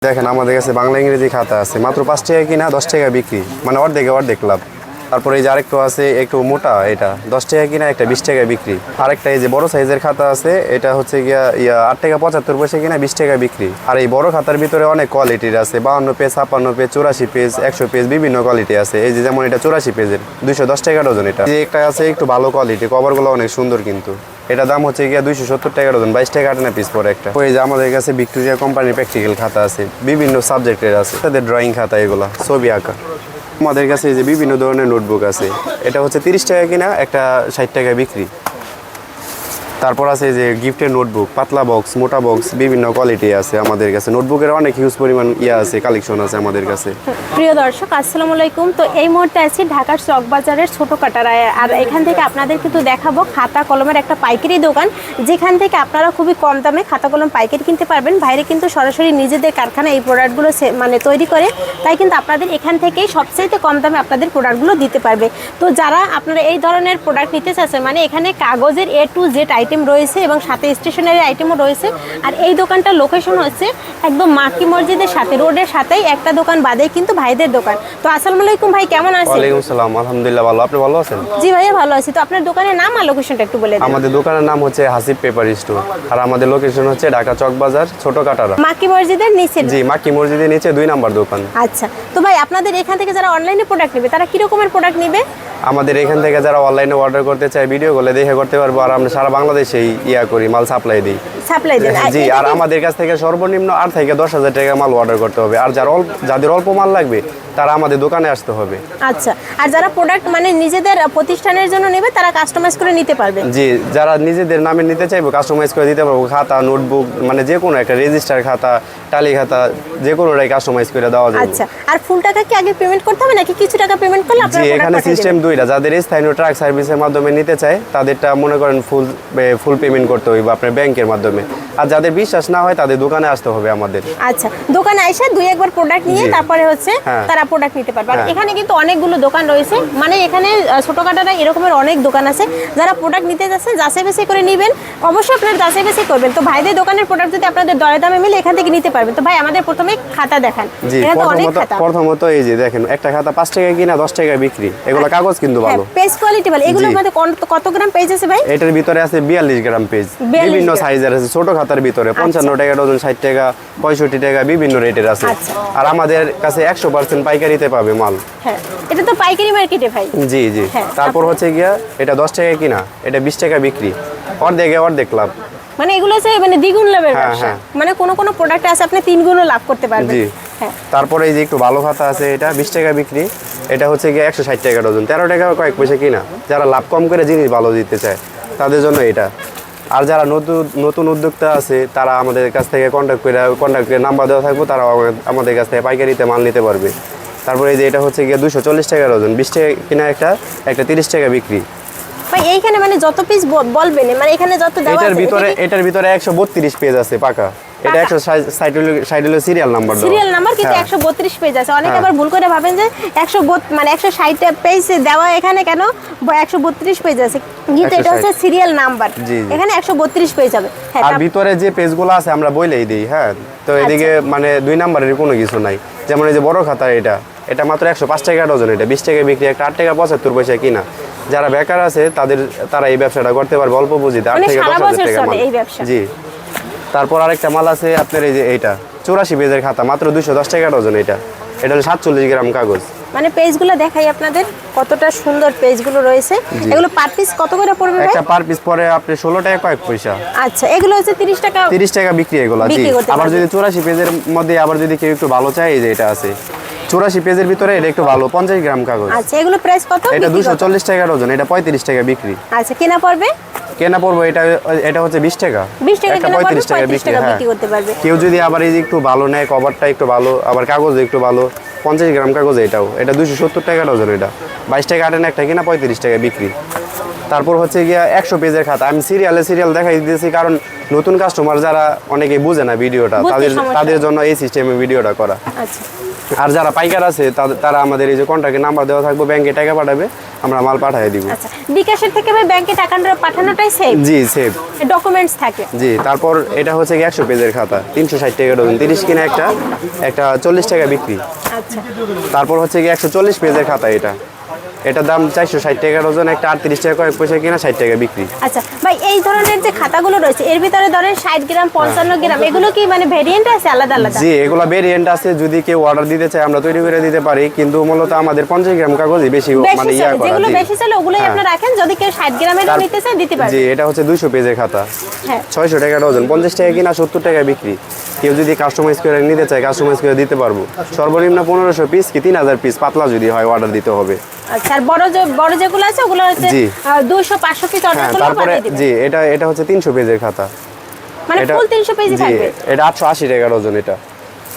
দেখেন আমাদের কাছে বাংলা ইংরেজি খাতা আছে মাত্র 5 টাকা কিনা 10 টাকা বিক্রি, মানে অর্ধেক লাভ। তারপরে এই যে আরেকটা আছে একটু মোটা, এটা 10 টাকা কিনা, একটা 20 টাকা বিক্রি। আরেকটা এই যে বড় সাইজের খাতা আছে, এটা হচ্ছে গিয়া 8 টাকা 75 পয়সা কিনা, 20 টাকা বিক্রি। আর এই বড় খাতার ভিতরে অনেক কোয়ালিটির আছে, 52 পেজ, 56 পেজ, 84 পেজ, 100 পেজ, বিভিন্ন কোয়ালিটি আছে। এই যে যেমন এটা 84 পেজের 210 টাকা ডজন। এটা এই একটা আছে একটু ভালো কোয়ালিটি, কভারগুলো অনেক সুন্দর, কিন্তু এটা দাম হচ্ছে গিয়া 270 টাকা ডজন, 22 টাকা আটানা পিস পরে একটা। ওই যে আমাদের কাছে ভিক্টোরিয়া কোম্পানির প্র্যাকটিক্যাল খাতা আছে, বিভিন্ন সাবজেক্টের আছে, তাদের ড্রয়িং খাতা, এগুলা ছবি আঁকা। আমাদের কাছে যে বিভিন্ন ধরনের নোটবুক আছে, এটা হচ্ছে 30 টাকা কিনা, একটা 60 টাকা বিক্রি। তারপর আছে যে গিফটের নোটবুক, পাতলা বক্স, মোটা বক্স, বিভিন্ন কোয়ালিটি আছে আমাদের কাছে। নোটবুকের অনেক হিউজ পরিমাণ আছে, কালেকশন আছে আমাদের কাছে। প্রিয় দর্শক, আসসালামু আলাইকুম। তো এই মুহূর্তে আছি ঢাকার চকবাজারের ছোট কাটারায়, আর এখান থেকে আপনাদের কিন্তু দেখাবো খাতা কলমের একটা পাইকারি দোকান, যেখান থেকে আপনারা খুবই কম দামে খাতা কলম পাইকারি কিনতে পারবেন। বাইরে কিন্তু সরাসরি নিজেদের কারখানায় এই প্রোডাক্টগুলো মানে তৈরি করে, তাই কিন্তু আপনাদের এখান থেকেই সবচেয়ে কম দামে আপনাদের প্রোডাক্টগুলো দিতে পারবে। তো যারা আপনারা এই ধরনের প্রোডাক্ট নিতে চাচ্ছেন, মানে এখানে কাগজের A to Z আইটেম রয়েছে এবং সাথে স্টেশনারি আইটেমও রয়েছে। আর এই দোকানটার লোকেশন হচ্ছে একদম মাক্কি মসজিদের সাথে, রোডের সাথেই একটা দোকান বাদেই কিন্তু ভাইদের দোকান। তো আসসালামু আলাইকুম ভাই, কেমন আছেন? ওয়ালাইকুম আসসালাম, আলহামদুলিল্লাহ ভালো। আপনি ভালো আছেন? জি ভাইয়া ভালো আছি। তো আপনার দোকানের নাম আর লোকেশনটা একটু বলে দিন। আমাদের দোকানের নাম হচ্ছে হাসিব পেপার স্টোর, আর আমাদের লোকেশন হচ্ছে ঢাকা চকবাজার ছোট কাটারা, মাক্কি মসজিদের নিচে। জি, মাক্কি মসজিদের নিচে 2 নাম্বার দোকান। আচ্ছা, তো ভাই আপনাদের এখান থেকে যারা অনলাইনে প্রোডাক্ট নেবে, তারা কি রকমের প্রোডাক্ট নেবে? আমাদের এখান থেকে যারা অনলাইনে অর্ডার করতে চায়, ভিডিও কলে দেখে করতে পারবো। আর আমরা সারা বাংলাদেশেই করি, মাল সাপ্লাই দিই। সাপ্লাই দেন? জি, আর আমাদের কাছ থেকে সর্বনিম্ন 8 থেকে 10,000 টাকা মাল অর্ডার করতে হবে। আর যাদের অল্প মাল লাগবে, তারা আমাদের দোকানে আসতে হবে। আচ্ছা, আর যারা প্রোডাক্ট মানে নিজেদের প্রতিষ্ঠানের জন্য নেবে, তারা কাস্টমাইজ করে নিতে পারবে? জি, যারা নিজেদের নামে নিতে চাইবো, কাস্টমাইজ করে দিতে পারবো। খাতা, নোটবুক, মানে যে কোনো একটা রেজিস্টার খাতা, টালি খাতা, যে কোনোটাই কাস্টমাইজ করে দেওয়া যাবে। আচ্ছা, আর ফুল টাকা কি আগে পেমেন্ট করতে হবে নাকি কিছু টাকা পেমেন্ট করলে আপনারা জি, প্রোডাক্ট এখানে পাঠিয়ে সিস্টেম দেবেন? দুইটা। যাদের স্থানীয় ট্রাক সার্ভিসের মাধ্যমে নিতে চায়, তাদেরটা মনে করেন ফুল পেমেন্ট করতে হইব আপনার ব্যাংকের মাধ্যমে। আর যাদের বিশ্বাস না হয়, তাদের দোকানে আসতে হবে আমাদের। আচ্ছা, দোকানে এসে দুই একবার প্রোডাক্ট নিয়ে তারপরে হচ্ছে তারা প্রোডাক্ট নিতে পারবে। আর এখানে কিন্তু অনেকগুলো দোকান রয়েছে, মানে এখানে ছোটখাটো এরকমের অনেক দোকান আছে। যারা প্রোডাক্ট নিতে যাচ্ছেন, যাচাই বাছাই করে নেবেন, অবশ্যই আপনারা যাচাই বাছাই করবেন। তো ভাইদের দোকানের প্রোডাক্ট যদি আপনাদের দরে দামে মিলে, এখান থেকে নিতে পারবেন। তো ভাই আমাদের প্রথমে খাতা দেখান। জি, প্রথমত এই যে দেখেন, একটা খাতা 5 টাকা কিনা, 10 টাকা বিক্রি। এগুলো কাগজ কিন্তু ভালো, পেজ কোয়ালিটি ভালো। এগুলোর মধ্যে কত গ্রাম পেজ আছে ভাই? এটার ভিতরে আছে 42 গ্রাম পেজ, বিভিন্ন সাইজের আছে। ছোট খাতার ভিতরে 55 টাকা ডজন, 60 টাকা, 65 টাকা, বিভিন্ন রেটের আছে। আর আমাদের কাছে 100% পাইকারিতে পাবে মাল। হ্যাঁ, এটা তো পাইকারি মার্কেটে ভাই। জি জি। তারপর হচ্ছে গিয়া এটা 10 টাকা কিনা, এটা 20 টাকা বিক্রি, অর্ধেক লাভ। মানে এগুলো হচ্ছে মানে দ্বিগুণ লাভের ব্যবসা। মানে কোন প্রোডাক্ট আছে আপনি 3 গুণও লাভ করতে পারবেন। জি। তারপরে এই যে একটু ভালো খাতা আছে, এটা 20 টাকা বিক্রি, এটা হচ্ছে গিয়ে 160 টাকা ডজন, 13 টাকা কয়েক পয়সা কিনা। যারা লাভ কম করে জিনিস ভালো দিতে চায়, তাদের জন্য এটা। আর যারা নতুন উদ্যোক্তা আছে, তারা আমাদের কাছ থেকে কন্ট্যাক্ট নাম্বার দেওয়া থাকবো, তারা আমাদের কাছ থেকে পাইকারিতে মাল নিতে পারবে। তারপরে এই যে এটা হচ্ছে গিয়ে 240 টাকা ডজন, 20 টাকা কিনা, একটা 30 টাকা বিক্রি। ভাই এইখানে মানে যত পিস বলবেন, মানে এখানে যত দেওয়া আছে, এটার ভিতরে 132 পেজ আছে পাকা। এটা 160 সিরিয়াল নাম্বার, কিন্তু 132 পেজ আছে। অনেকে আবার ভুল করে ভাবেন যে 160 পেজ দেওয়া, এখানে কেন 132 পেজ আছে, কিন্তু এটা হচ্ছে সিরিয়াল নাম্বার। এখানে 132 পেজ হবে। আর ভিতরে যে পেজগুলো আছে আমরা বলেই দিই। হ্যাঁ, তো এদিকে মানে 2 নাম্বারের কোনো কিছু নাই। যেমন এই যে বড় খাতা, এটা মাত্র 105 টাকা ডজন, এটা 20 টাকা বিক্রি, একটা 8 টাকা 75 পয়সা কিনা। যারা বেকার আছে, তারা এই ব্যবসাটা করতে পারবে অল্প পুঁজিতে, 8 থেকে 10,000 টাকা মাল। জি। তারপর আরেকটা মাল আছে আপনার, এই যে এইটা 84 পেজের খাতা, মাত্র 210 টাকা ডজন। এটা হলো 47 গ্রাম কাগজ। মানে পেজগুলো দেখাই আপনাদের, কতটা সুন্দর পেজগুলো রয়েছে। এগুলো পার পিস কত করে পড়বে ভাই? একটা পার পিস পরে আপনি 16 টাকা কয়েক পয়সা। আচ্ছা, এগুলো হচ্ছে 30 টাকা বিক্রি এগুলো। জি। আবার যদি 84 পেজের মধ্যে আবার যদি কেউ একটু ভালো চায়, এই যে এটা আছে 84 পেজের ভিতরে, এটা একটু ভালো, 50 গ্রাম কাগজ। আচ্ছা, এগুলো প্রাইস কত? এটা 240 টাকা ডজন, এটা 35 টাকা বিক্রি। আচ্ছা, কেনা পড়বে এটা হচ্ছে 20 টাকা, 35 টাকা বিক্রি করতে পারবে। কেউ যদি আবার এই যে একটু ভালো নেয়, কভারটা একটু ভালো, আবার কাগজ একটু ভালো, 50 গ্রাম কাগজ, এটা 270 টাকা ডজন, এটা 22 টাকা আটেন একটা কিনা, 35 টাকা বিক্রি। তারপর হচ্ছে গিয়া 100 পেজের খাতা। আমি সিরিয়াল দেখাই দিয়েছি, কারণ নতুন কাস্টমার যারা অনেকে বুঝে না ভিডিওটা, বুঝতে সমস্যা তাদের জন্য এই সিস্টেমে ভিডিওটা করা। আচ্ছা আর যারা পাইকার আছে তারা আমাদের এই যে কন্ট্যাক্টের নাম্বার দেওয়া থাকবে, ব্যাংকে টাকা পাঠাবে, আমরা মাল পাঠিয়ে দিব। আচ্ছা, বিকাশের থেকে ভাই ব্যাংকে টাকা পাঠানোটাই সেভ? জি সেভ। ডকুমেন্টস থাকে? জি। তারপর এটা হচ্ছে 100 পেজের খাতা, 360 টাকা ডজন, 30 কিনা একটা 40 টাকা বিক্রি। আচ্ছা তারপর হচ্ছে 140 পেজের খাতা, এটার দাম 460 টাকা ডজন, একটা 38 টাকা কয়েক পয়সা কিনা, 60 টাকা বিক্রি। আচ্ছা ভাই, এই ধরনের যে খাতাগুলো রয়েছে এর ভিতরে ধরেন 60 গ্রাম 55 গ্রাম, এগুলো কি মানে ভেরিয়েন্ট আছে আলাদা আলাদা? জি, এগুলা ভেরিয়েন্ট আছে। যদি কেউ অর্ডার দিতে চায় আমরা তৈরি করে দিতে পারি, কিন্তু মূলত আমাদের 50 গ্রাম কাগজই বেশি মানে ইয়া করা। যেগুলো বেশি চলে ওগুলোই আপনি রাখেন, যদি কেউ 60 গ্রামের নিতে চায় দিতে পারবে। জি, এটা হচ্ছে 200 পেজের খাতা, হ্যাঁ 600 টাকা ডজন, 50 টাকা কিনা, 70 টাকা বিক্রি। কেউ যদি কাস্টমাইজ করে নিতে চায় কাস্টমাইজ করে দিতে পারবো। সর্বনিম্ন 1500 পিস কি 3000 পিস, পাতলা যদি হয় অর্ডার দিতে হবে। আচ্ছা, আর বড় যেগুলো আছে ওগুলো হচ্ছে 200 500 পিস অর্ডার হ্যাঁ, করলে তারপরে পাঠিয়ে দিবেন। জি, এটা হচ্ছে 300 পেজের খাতা, মানে ফুল 300 পেজই জি, থাকবে। এটা 880 টাকা ডজন। এটা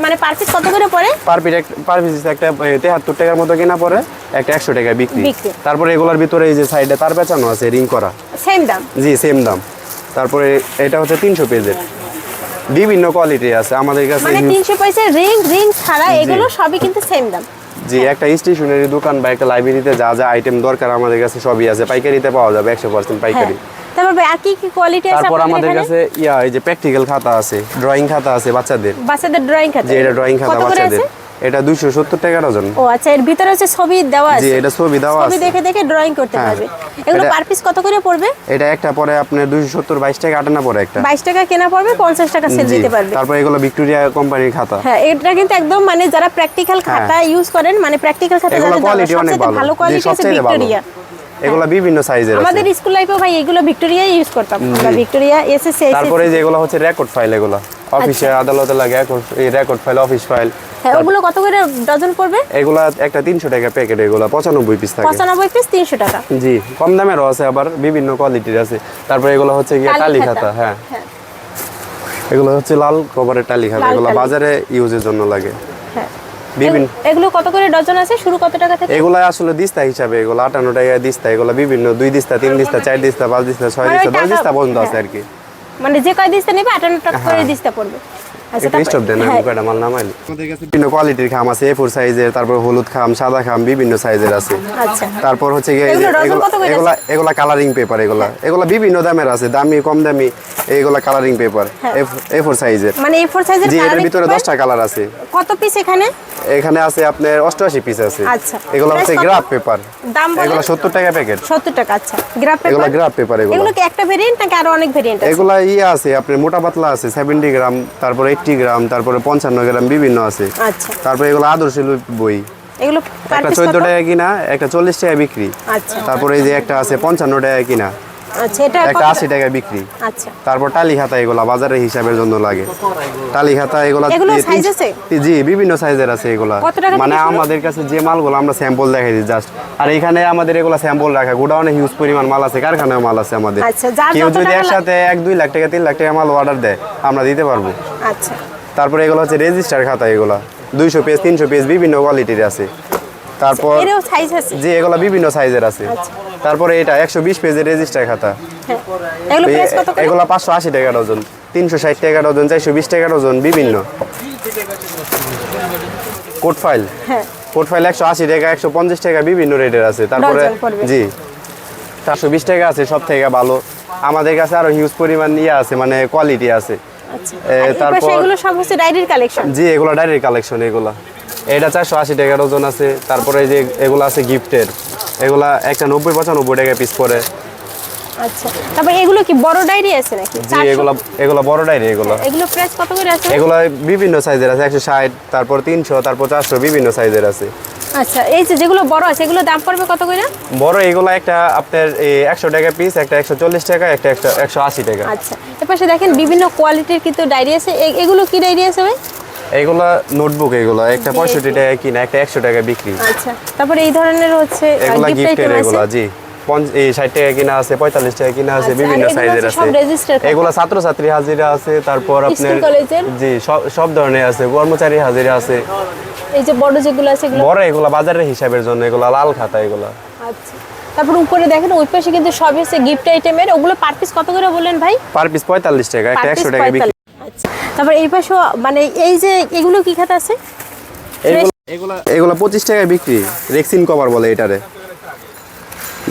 মানে পার পিস কত করে পড়ে? পার পিস একটা 73 টাকার মতো কিনা পড়ে, একটা 100 টাকা বিক্রি। তারপরে এগুলোর ভিতরে এই যে সাইডে তার পেঁচানো আছে, রিং করা, সেম দাম? জি সেম দাম। তারপরে এটা হচ্ছে 300 পেজের, বিভিন্ন কোয়ালিটি আছে আমাদের কাছে। মানে 300 পয়সা রিং ছাড়া এগুলো সবই কিন্তু সেম দাম? জি, একটা স্টেশনারি দোকান বা একটা লাইব্রেরিতে যা যা আইটেম দরকার আমাদের কাছে সবই আছে, পাইকারিতে পাওয়া যাবে 100% পাইকারি। তারপর ভাই আর কি কোয়ালিটি আছে তারপর আপনাদের আমাদের এখানে? কাছে এই যে প্র্যাকটিক্যাল খাতা আছে, ড্রয়িং খাতা আছে বাচ্চাদের। ড্রয়িং খাতা? জি, এটা ড্রয়িং খাতা কত করে বাচ্চাদের, আছে? এটা 270 টাকা ডজন। ও আচ্ছা, এর ভিতরে হচ্ছে ছবি দেওয়া আছে? জি, এটা ছবি দেওয়া ছবি আছে, দেখে দেখে ড্রয়িং করতে হ্যাঁ। পারবে। এগুলো এটা- পার পিস কত করে পড়বে? এটা একটা পরে আপনার 270, 22 টাকা 58 পরে একটা। 22 টাকা কেনা পড়বে, 50 টাকা সেল জি, দিতে পারবে। তারপর এগুলো ভিক্টোরিয়া কোম্পানির খাতা। হ্যাঁ, এটা কিন্তু একদম মানে যারা প্র্যাকটিক্যাল খাতা ইউজ করেন, মানে প্র্যাকটিক্যাল খাতা এগুলো যাদের কোয়ালিটি অনেক সবচেয়ে ভালো ভালো, কোয়ালিটি আছে সবচেয়ে ভালো। ভিক্টোরিয়া। এগুলো বিভিন্ন সাইজের আছে। আমাদের স্কুল লাইফেও ভাই এগুলো ভিক্টোরিয়া ইউজ করতাম আমরা, ভিক্টোরিয়া এসএসসি। তারপরে যে এগুলো হচ্ছে রেকর্ড ফাইল, এগুলো অফিসে আদালতে লাগে, এই রেকর্ড ফাইল, অফিস ফাইল। হ্যাঁ, ওগুলো কত করে ডজন পড়বে? এগুলা একটা 300 টাকা প্যাকেট, এগুলো 95 পিস থাকে। 95 পিস 300 টাকা? জি, কম দামেরও আছে, আবার বিভিন্ন কোয়ালিটির আছে। তারপরে এগুলো হচ্ছে গিয়ে টালি খাতা। হ্যাঁ, এগুলো হচ্ছে লাল কভারের টালি খাতা, এগুলো বাজারে ইউজের জন্য লাগে। হ্যাঁ, বিভিন্ন এগুলো কত করে ডজন আছে, শুরু কত টাকা থেকে? এগুলো আসলে দিস্তা হিসাবে, এগুলো 58 টাকা দিস্তা, এগুলো বিভিন্ন 2 দিস্তা, 3 দিস্তা, 4 দিস্তা, 5 দিস্তা, 6 দিস্তা, 10 দিস্তা পর্যন্ত আছে আর কি। মানে যে কয় দিস্তা নেবে 58 টাকা করে দিস্তা পড়বে। আচ্ছা, একটু স্টপ দেন, আমি কয়টা মাল নামাইলি। আমাদের কাছে বিভিন্ন কোয়ালিটির খাম আছে, A4 সাইজের, তারপর হলুদ খাম, সাদা খাম, বিভিন্ন সাইজের আছে। আচ্ছা, তারপর হচ্ছে গিয়ে এগুলো ডজন কত করে আছে? এগুলা কালারিং পেপার, এগুলা বিভিন্ন দামের আছে, দামি কম দামি। এগুলা কালারিং পেপার A4 সাইজের, মানে A4 সাইজের জি, এর কালারিং ভিতরে পেপার? 10টা কালার আছে। কত পিস এখানে? এখানে আছে আপনার 88 পিস আছে। আচ্ছা, এগুলো হচ্ছে price কত? গ্রাফ পেপার, দাম বলেন? এগুলো 70 টাকা প্যাকেট। 70 টাকা। আচ্ছা, গ্রাফ পেপার? এগুলো গ্রাফ পেপার। এগুলো কি একটা ভেরিয়েন্ট নাকি আরো অনেক ভেরিয়েন্ট আছে? এগুলা আছে আপনার মোটা পাতলা আছে, 70 গ্রাম, তারপরে 80 গ্রাম, তারপরে 55 গ্রাম, বিভিন্ন আছে। আচ্ছা, তারপরে এগুলো আদর্শ বই, এগুলো পার একটা পিস 14 কত? টাকা কিনা, একটা 40 টাকা বিক্রি। আচ্ছা তারপরে এই যে একটা আছে 55 টাকা কিনা, আচ্ছা, এটা একটা কত? 80 টাকা বিক্রি। আচ্ছা, তারপর টালি খাতা, এগুলা বাজারের হিসাবের জন্য লাগে। টালি খাতা এগুলা এগুলো সাইজ আছে? জি, বিভিন্ন সাইজের আছে এগুলা। কত টাকা মানে থেকে শুরু? আমাদের কাছে যে মালগুলো আমরা স্যাম্পল দেখাই দিই জাস্ট। আর এখানে আমাদের এগুলা স্যাম্পল রাখা, গোডাউনে হিউজ পরিমাণ মাল আছে, কারখানায় মাল আছে আমাদের। আচ্ছা, যার কেউ যত যদি টাকা একসাথে 1-2 লাখ টাকা 3 লাখ টাকা মাল অর্ডার দেয় আমরা দিতে পারবো। আচ্ছা, তারপরে এগুলো হচ্ছে রেজিস্টার খাতা, এগুলা 200 পেজ 300 পেজ বিভিন্ন কোয়ালিটির আছে। তারপর এরও সাইজ আছে? জি, এগুলো বিভিন্ন সাইজের আছে। আচ্ছা। তারপরে এটা 120 পেজের রেজিস্টার খাতা, হ্যাঁ, এগুলো প্রাইস কত করে? এগুলো 580 টাকা ডজন, 360 টাকা ডজন, 420 টাকা ডজন, বিভিন্ন। কোড ফাইল, হ্যাঁ, কোড ফাইল 180 টাকা, 150 টাকা, বিভিন্ন রেটের আছে। তারপরে ডজন পড়বে। জি 420 টাকা আছে, সব থেকে ভালো। আমাদের কাছে আরো হিউজ পরিমাণ আছে, মানে কোয়ালিটি আছে। আচ্ছা, তারপর তারপর এগুলো সব হচ্ছে ডায়েরির কালেকশন? জি, এগুলো ডাইরেক্ট কালেকশন। এগুলা এটা 480 টাকা ডজন আছে। তারপরে এই যে এগুলো আছে গিফটের, এগুলা একটা 90-95 টাকা পিস পড়ে। আচ্ছা, তারপর এগুলো কি বড় ডায়েরি আছে নাকি? জি, এগুলো বড় ডায়েরি। এগুলো প্রাইস কত করে আছে? এগুলো বিভিন্ন সাইজের আছে, 160, তারপর 300, তারপর 400, বিভিন্ন সাইজের আছে। আচ্ছা, এই যে যেগুলো বড় আছে এগুলো দাম পড়বে কত করে? বড় এগুলো একটা আপনার 100 টাকা পিস, একটা 140 টাকা, একটা 180 টাকা। আচ্ছা, এপাশে দেখেন বিভিন্ন কোয়ালিটির কিন্তু ডায়েরি আছে। এগুলো কি ডায়েরি আছে ভাই? এগুলো নোটবুক, এগুলো একটা 65 টাকা কিনা, একটা 100 টাকা বিক্রি। আচ্ছা, তারপরে এই ধরনের হচ্ছে এগুলা গিফট গিফটের, আইটেম আছে? এগুলা জি 60 টাকা কিনা আছে, 45 টাকা কিনা আছে, আচ্ছা, বিভিন্ন আর এগুলো সাইজের হচ্ছে আছে। সব register খাতা? এগুলো ছাত্রছাত্রী হাজিরা আছে, তারপর আপনার স্কুল কলেজের? জি সব ধরনের আছে, কর্মচারী হাজিরা আছে। এই যে বড় যেগুলো আছে এগুলো? বড় এগুলো বাজারের হিসাবের জন্য, এগুলো লাল খাতা এগুলো। আচ্ছা, তারপর উপরে দেখেন ওই পাশে কিন্তু সব হচ্ছে গিফট আইটেমের, ওগুলো পার পিস কত করে বললেন ভাই? পার পিস 45 টাকা, একটা Per piece 100 টাকা বিক্রি। 45। আচ্ছা, তারপর এই পাশে মানে এই যে এগুলো কি খাতা আছে? এগুলো 25 টাকায় বিক্রি, রেক্সিন কভার বলে এটারে।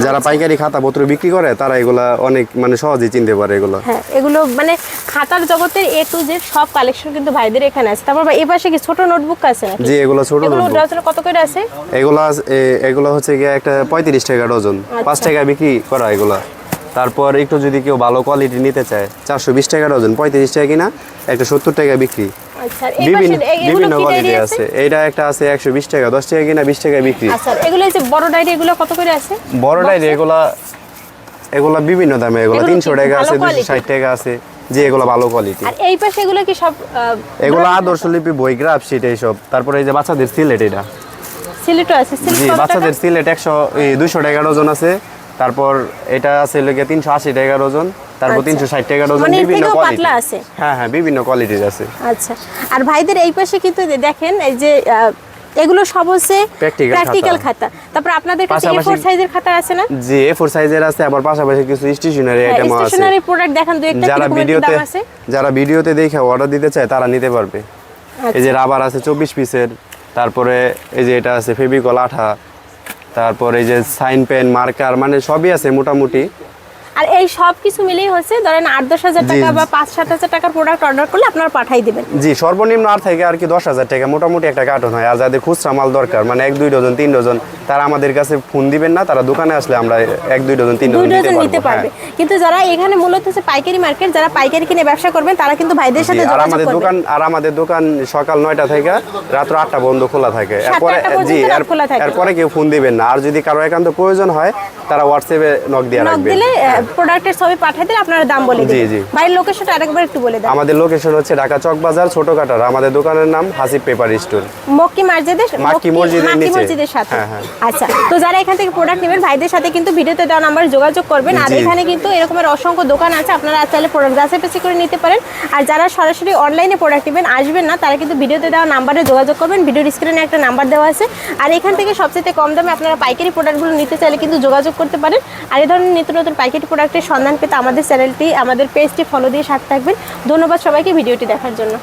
যারা পাইকারি খাতা পত্র বিক্রি করে তারা এগুলা অনেক মানে সহজেই চিনতে পারে এগুলো। হ্যাঁ, এগুলো মানে খাতার জগতের এ টু জেড সব কালেকশন কিন্তু ভাইদের এখানে আছে। তারপর ভাই এই পাশে কি ছোট নোটবুক আছে নাকি? জি, এগুলো ছোট এগুলো নোটবুক। ডজনে কত করে আছে? এগুলো হচ্ছে গিয়ে একটা 35 টাকা ডজন, 5 টাকা বিক্রি করা এগুলা। তারপর একটু যদি কেউ ভালো কোয়ালিটি নিতে চায় 420 টাকা ডজন, 35 টাকা কিনা, একটা 70 টাকা বিক্রি। আচ্ছা, এই পাশে এগুলো বিভিন্ন কি কোয়ালিটি ডায়েরি আছে। এইটা একটা আছে 120 টাকা, 10 টাকা কিনা, 20 টাকা বিক্রি। আচ্ছা, এগুলো এই যে বড় ডায়েরি এগুলো কত করে আছে? বড় ডায়েরি এগুলা বিভিন্ন দামে, এগুলা এগুলো 300 কি টাকা ভালো আছে, quality? 260 টাকা আছে। যে এগুলা ভালো কোয়ালিটি। আর এই পাশে এগুলো কি সব এগুলো আদর্শ লিপি বই, গ্রাফ শিট এইসব। তারপরে এই যে বাচ্চাদের সিলেট, এটা সিলেটও আছে। জি, সিলেট বাচ্চাদের সিলেট 200 টাকা ডজন আছে। তারপর এটা আছে লোকে 380 টাকা ডজন, তারপর আচ্ছা। 360 টাকা ডজন, মানে এর বিভিন্ন থেকেও কোয়ালিটি পাতলা আছে? হ্যাঁ হ্যাঁ, বিভিন্ন কোয়ালিটির আছে। আচ্ছা, আর ভাইদের এই পাশে কিন্তু দেখেন এই যে এগুলো সব হচ্ছে Practical প্র্যাকটিক্যাল খাতা। খাতা। তারপর আপনাদের কাছে পাশাপাশি- A4 সাইজের খাতা আছে না? জি, A4 সাইজের আছে, আবার পাশাপাশি কিছু স্টেশনারি আইটেমও আছে। স্টেশনারি প্রোডাক্ট দেখান দুই একটা, যারা কিরকম ভিডিওতে দাম আছে? ভিডিওতে দেখে অর্ডার দিতে চায় তারা নিতে পারবে। এই যে রাবার আছে 24 পিসের, তারপরে এই যে এটা আছে ফেভিকল আঠা, তারপর এই যে সাইন পেন, মার্কার, মানে সবই আছে মোটামুটি। আর এই সব কিছু মিলেই হচ্ছে ধরেন 8-10 হাজার টাকা জি। বা 5-7 হাজার টাকার প্রোডাক্ট অর্ডার করলে আপনারা পাঠাই দিবেন। জি, সর্বনিম্ন আর থেকে আর কি 10,000 টাকা মোটামুটি একটা কার্টন হয়। আর যাদের খুচরা মাল দরকার মানে 1-2 ডজন 3 ডজন, তারা আমাদের কাছে ফোন দিবেন না, তারা দোকানে আসলে আমরা 1-2 ডজন 3 দুই ডজন ডজন নিতে দিতে পারবে। পারবো। হ্যাঁ। কিন্তু যারা এখানে মূলত হচ্ছে পাইকারি মার্কেট, যারা পাইকারি কিনে ব্যবসা করবেন তারা কিন্তু ভাইদের জি, সাথে আর যোগাযোগ করবেন। আমাদের দোকান সকাল 9টা থেকে রাত্র 8টা পর্যন্ত খোলা থাকে। 7টা পর্যন্ত রাত খোলা থাকে। এরপরে কেউ ফোন দিবেন না। আর যদি কারো একান্ত প্রয়োজন হয় তারা হোয়াটসঅ্যাপে নক দিয়ে নক রাখবেন। দিলে প্রোডাক্টের ছবি পাঠিয়ে দিলে আপনারা দাম বলে জি, দিবেন। জি। ভাইয়ের লোকেশনটা আরেকবার একটু বলে দেন। আমাদের লোকেশন হচ্ছে ঢাকা চকবাজার ছোট কাটার। আমাদের দোকানের নাম হাসিব পেপার স্টোর। মক্কি মাক্কি মসজিদের সাথে। হ্যাঁ, হ্যাঁ। আচ্ছা, তো যারা এখান থেকে প্রোডাক্ট নেবেন ভাইদের সাথে কিন্তু ভিডিওতে দেওয়া নাম্বারে যোগাযোগ করবেন। আর জি। এখানে কিন্তু এরকমের অসংখ্য দোকান আছে, আপনারা চাইলে প্রোডাক্ট যাচাই বাছাই করে নিতে পারেন। আর যারা সরাসরি অনলাইনে প্রোডাক্ট নেবেন আসবেন না, তারা কিন্তু ভিডিওতে দেওয়া নাম্বারে যোগাযোগ করবেন। ভিডিওর স্ক্রিনে একটা নাম্বার দেওয়া আছে। আর এখান থেকে সবচেয়ে কম দামে আপনারা পাইকারি প্রোডাক্টগুলো নিতে চাইলে কিন্তু যোগাযোগ করতে পারেন। আর এই ধরনের নিত্য নতুন পাইকারি প্রোডাক্টের সন্ধান পেতে আমাদের চ্যানেলটি, আমাদের পেজটি ফলো দিয়ে সাথে থাকবেন। ধন্যবাদ সবাইকে ভিডিওটি দেখার জন্য।